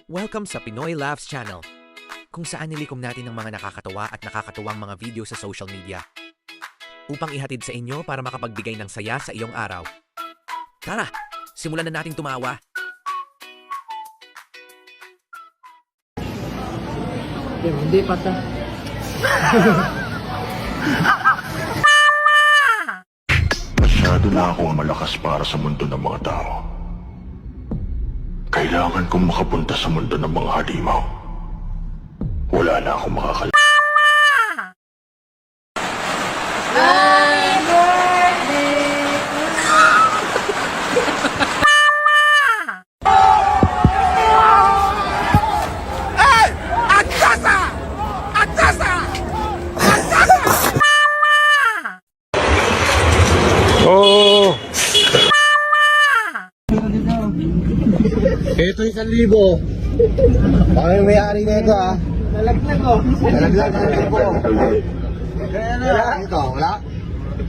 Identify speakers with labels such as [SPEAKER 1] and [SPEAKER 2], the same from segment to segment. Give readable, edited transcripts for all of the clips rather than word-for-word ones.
[SPEAKER 1] Welcome sa Pinoy Laughs Channel, kung saan nilikom natin ang mga nakakatawa at nakakatuwang mga video sa social media upang ihatid sa inyo para makapagbigay ng saya sa iyong araw. Tara, simulan na nating tumawa.
[SPEAKER 2] Hindi pata.
[SPEAKER 3] Masyado na akong malakas para sa mundo ng mga tao. Kailangan kong makapunta sa mundo ng mga halimaw. Wala na akong makakal...
[SPEAKER 2] Oo. Ito 1,000. Baka yung may-ari na ito ah. Nalaglag oh. Nalaglag ang libo. Kaya na. Ito, wala?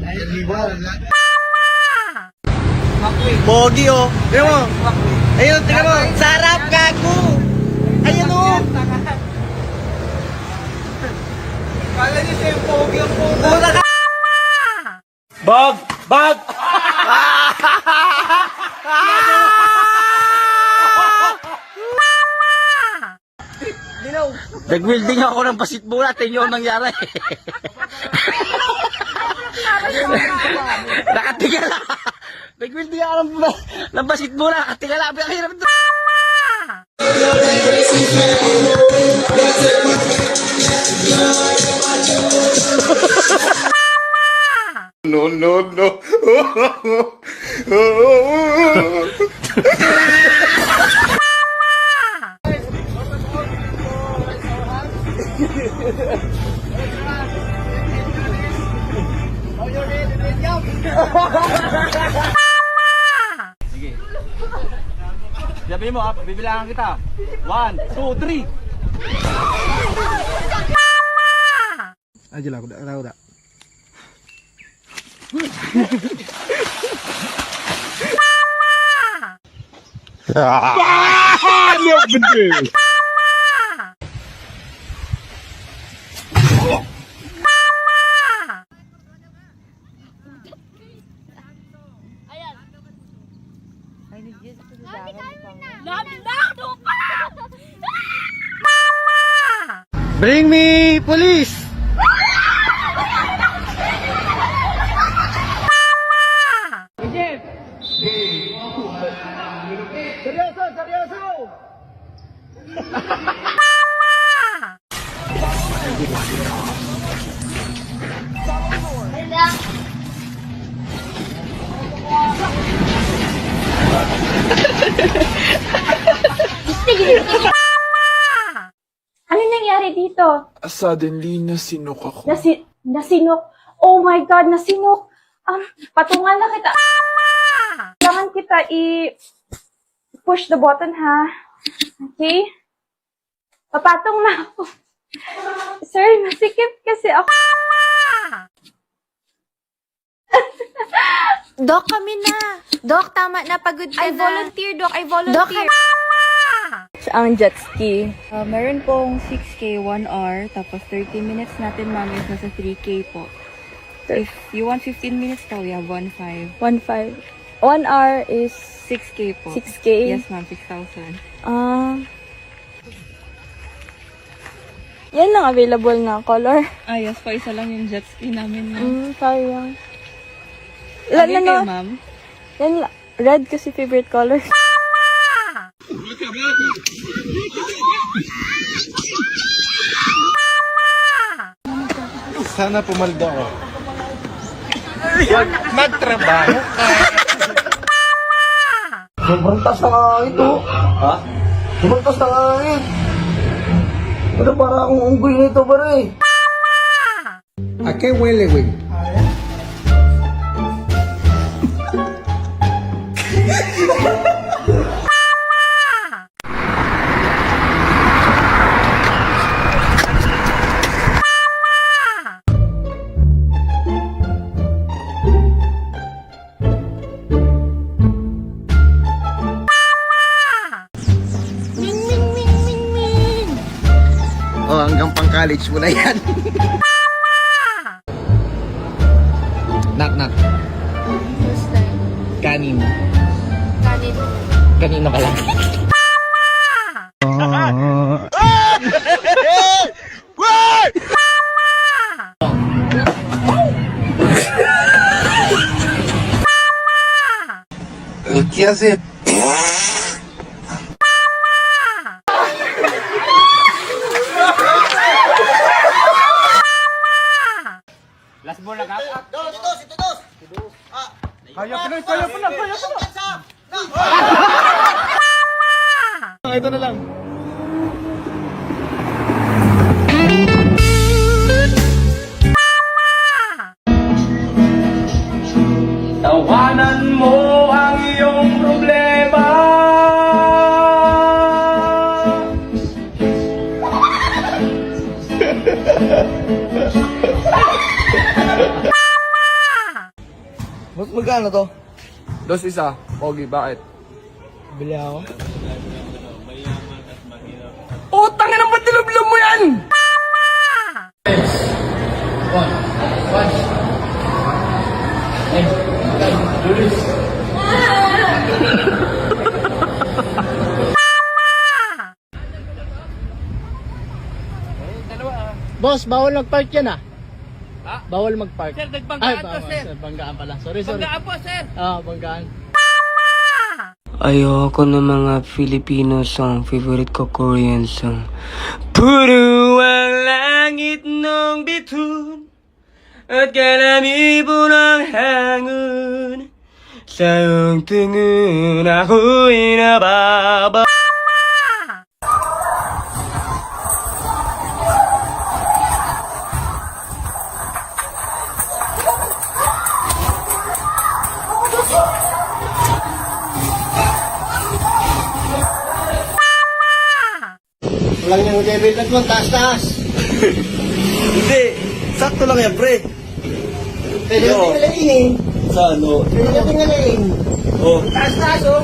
[SPEAKER 2] 1,000 nalaglag. Pogi oh. Tignan mo. Ayun, tignan mo. Sarap gago. Ayun oh. Kala niyo siya yung pogi ang pogi. Bag! Bag!
[SPEAKER 4] Nag-welding ako ng basitbula, tingin yung nangyari. Nakatigala. Nag-welding ako ng basitbula, nakatigala. Ang hirap ito.
[SPEAKER 3] No, no, no.
[SPEAKER 4] Sige. Sabihin mo, bibilangan kita. 1, 2, 3.
[SPEAKER 2] Aja lah, udah. Lihat bener. Bring me police. Seryoso.
[SPEAKER 5] Ano nangyari dito?
[SPEAKER 6] Suddenly, nasinok ako.
[SPEAKER 5] Nasinok. Oh my God, nasinok. Patungan na kita. Kailangan kita push the button, ha? Okay? Papatong na ako. Sir, masikip kasi ako.
[SPEAKER 7] Doc, kami na. Doc, tama na. Pagod ka
[SPEAKER 5] I
[SPEAKER 7] na.
[SPEAKER 5] volunteer, Doc. I volunteer.
[SPEAKER 7] Doc,
[SPEAKER 8] Ang jet ski. Meron pong 6K 1 hour, tapos 30 minutes natin ma'am is nasa 3K po. If you want 15 minutes daw, we have 1.5. 1.5. 1 hour is 6K po. 6K? Yes ma'am, 6,000.
[SPEAKER 7] yan lang available na color.
[SPEAKER 8] Yes po, isa lang yung jet ski namin ma'am.
[SPEAKER 7] Sayang.
[SPEAKER 8] Ano kayo ma'am?
[SPEAKER 7] Yan lang. Red kasi favorite color.
[SPEAKER 2] Sana pumaldo ako. Magtrabaho ka. Sobrang taas ng angin to. Ha? Sobrang taas ng angin. Ano para akong unggoy nito pare? ¿A qué huele, güey?
[SPEAKER 7] Ming, ming, ming.
[SPEAKER 2] hanggang pang college mo na yan. Knock, knock. Kanin. Kanino ka lang? ¿Qué hace?
[SPEAKER 4] Last ball na ka?
[SPEAKER 2] Ito na lang.
[SPEAKER 4] Tawanan mo ang iyong problema.
[SPEAKER 2] Magkano to?
[SPEAKER 6] Dos isa. Pogi, bakit?
[SPEAKER 2] Bili ako.
[SPEAKER 4] Utang na ba't nilublob mo yan?
[SPEAKER 9] Boss, bawal mag-park yan ah. Bawal mag-park.
[SPEAKER 4] Sir, nagbanggaan to, sir.
[SPEAKER 9] Banggaan pala. Sorry.
[SPEAKER 4] Banggaan po, sir.
[SPEAKER 9] Banggaan.
[SPEAKER 10] Ayoko ng mga Filipino song, favorite ko Korean song. Puro ang langit ng bituin at kalamibo ng hangin. Sa iyong tingin ako'y nababa.
[SPEAKER 2] Walang yung debit mo, taas-taas.
[SPEAKER 9] Hindi. Sakto lang yan, pre.
[SPEAKER 2] Pwede yung tingalain.
[SPEAKER 9] Sa ano?
[SPEAKER 2] Pwede yung tingalain.
[SPEAKER 9] Oh.
[SPEAKER 2] Taas-taas, oh.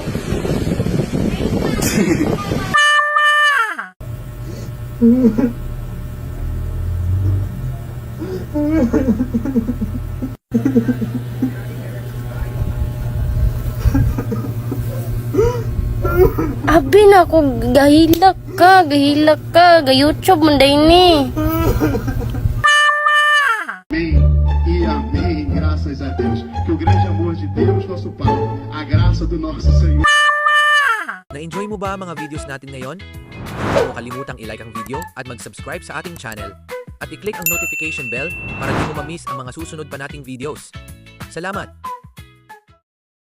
[SPEAKER 7] Abi na ako, gahilak ka, ga-YouTube mo ni.
[SPEAKER 3] Amém, graças a Deus. Que o grande amor de Deus, nosso Pai, a graça do nosso Senhor.
[SPEAKER 1] Na-enjoy mo ba ang mga videos natin ngayon? Huwag mo kalimutang i-like ang video at mag-subscribe sa ating channel. At i-click ang notification bell para di mo ma-miss ang mga susunod pa nating videos. Salamat!